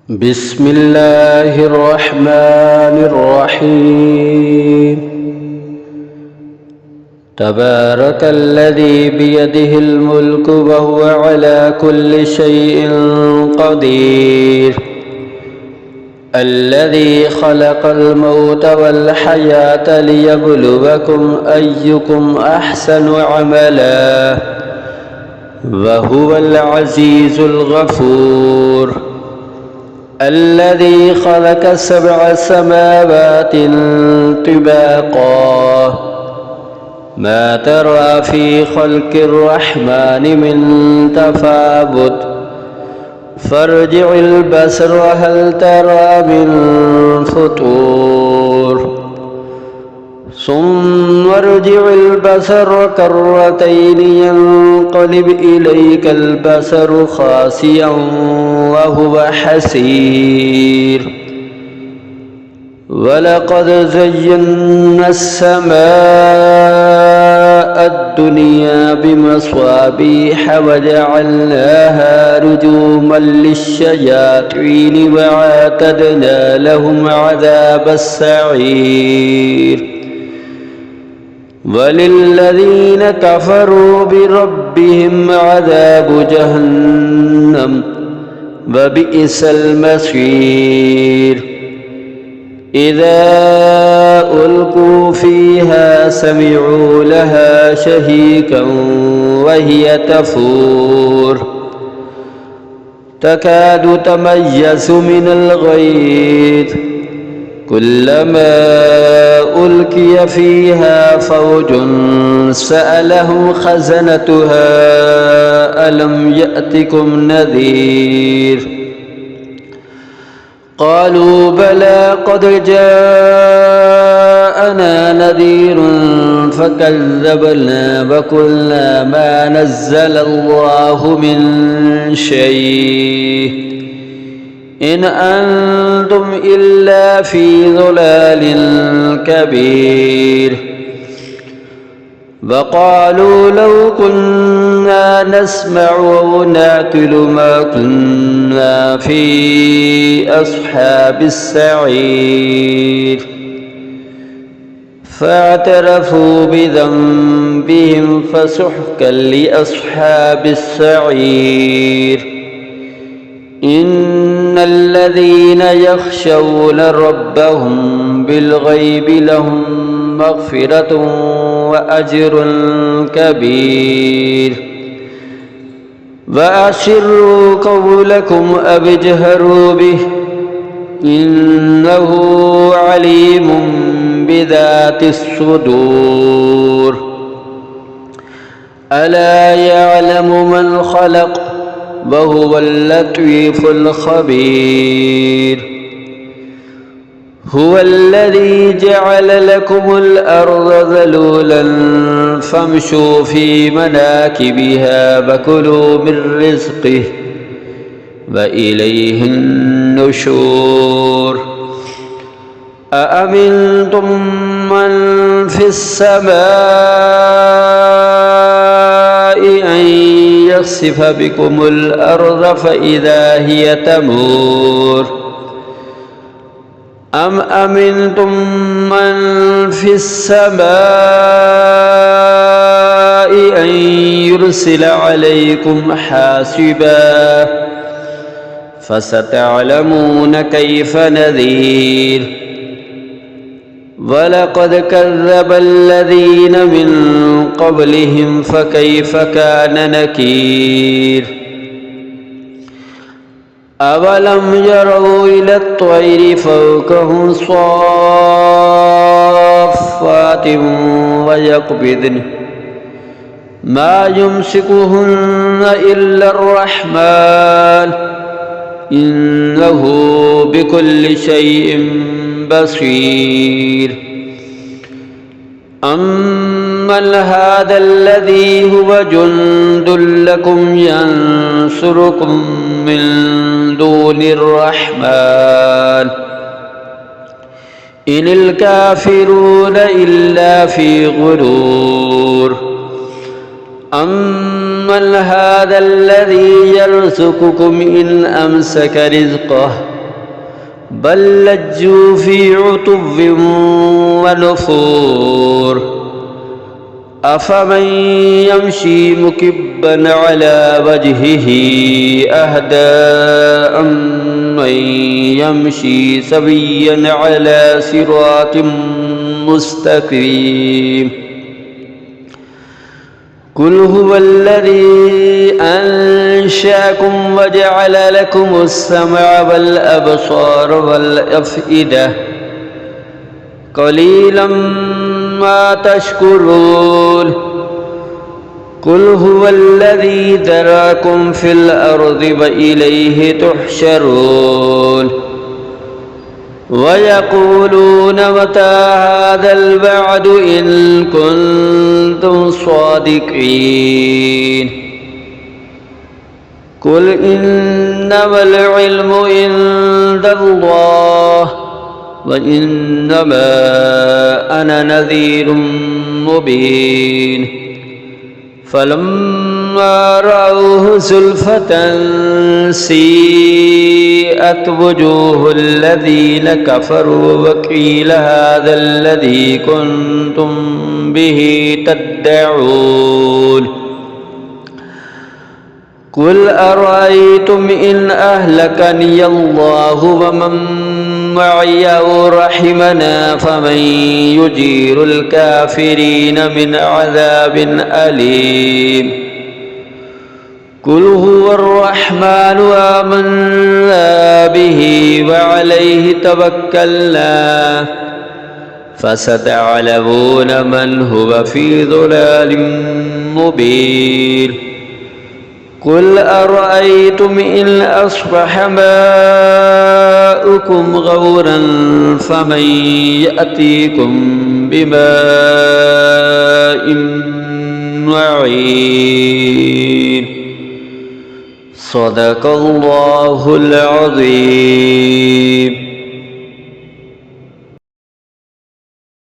بسم الله الرحمن الرحيم. تبارك الذي بيده الملك وهو على كل شيء قدير، الذي خلق الموت والحياة ليبلوكم أيكم أحسن عملا وهو العزيز الغفور. الذي خلق 7 سماوات طباقا ما ترى في خلق الرحمن من تفاوت فارجع البصر هل ترى من فطور ثم ارجع البصر كرتين ينقلب إليك البصر خاسئا وهو حسير. ولقد زينا السماء الدنيا بمصابيح وجعلناها رجوما للشياطين وأعتدنا لهم عذاب السعير. وللذين كفروا بربهم عذاب جهنم وبئس المصير. إذا ألقوا فيها سمعوا لها شهيقا وهي تفور تكاد تميز من الغيظ كلما ألقي فيها فوج سألهم خزنتها ألم يأتكم نذير قالوا بلى قد جاءنا نذير فكذبنا وقلنا ما نزل الله من شيء إن أنتم إلا في ضلال كبير. وقالوا لو كنا نسمع أو نعقل ما كنا في أصحاب السعير. فاعترفوا بذنبهم فسحقا لأصحاب السعير. إن الذين يخشون ربهم بالغيب لهم مغفرة وأجر كبير. وأسروا قولكم أو اجهروا به إنه عليم بذات الصدور. ألا يعلم من خلق وهو اللطيف الخبير. هو الذي جعل لكم الأرض ذلولا فامشوا في مناكبها وكلوا من رزقه وإليه النشور. أأمنتم من في السماء أن يخسف بكم الأرض فإذا هي تمور أم أمنتم من في السماء أن يرسل عليكم حاسبا فستعلمون كيف نذير. ولقد كذب الذين من قبلهم فكيف كان نكير. أولم يروا إلى الطير فوقهم صافات ويقبضن ما يمسكهن إلا الرحمن إنه بكل شيء بصير. أمن هذا الذي هو جند لكم ينصركم من دون الرحمن إن الكافرون إلا في غرور. أمن هذا الذي يرزقكم إن أمسك رزقه بل لجوا في عتو ونفور أفمن يمشي مكبا على وجهه أهدى أمن يمشي سويا على صراط مستقيم قل هو الذي أنشأكم وجعل لكم السمع والأبصار والأفئدة قليلا ما تشكرون قل هو الذي ذراكم في الأرض وإليه تحشرون ويقولون متى هذا الوعد إن كنتم صادقين قل إنما العلم عند الله وإنما أنا نذير مبين فلما رأوه زلفة سيئت وجوه الذين كفروا وقيل هذا الذي كنتم به تدعون قل أرأيتم إن أهلكني الله ومن معي أو رحمنا فمن يجير الكافرين من عذاب أليم قل هو الرحمن آمنا به وعليه توكلنا فستعلمون من هو في ضلال مبين قل أرأيتم إن أصبح ماؤكم غورا فمن يأتيكم بماء معين صدق الله العظيم.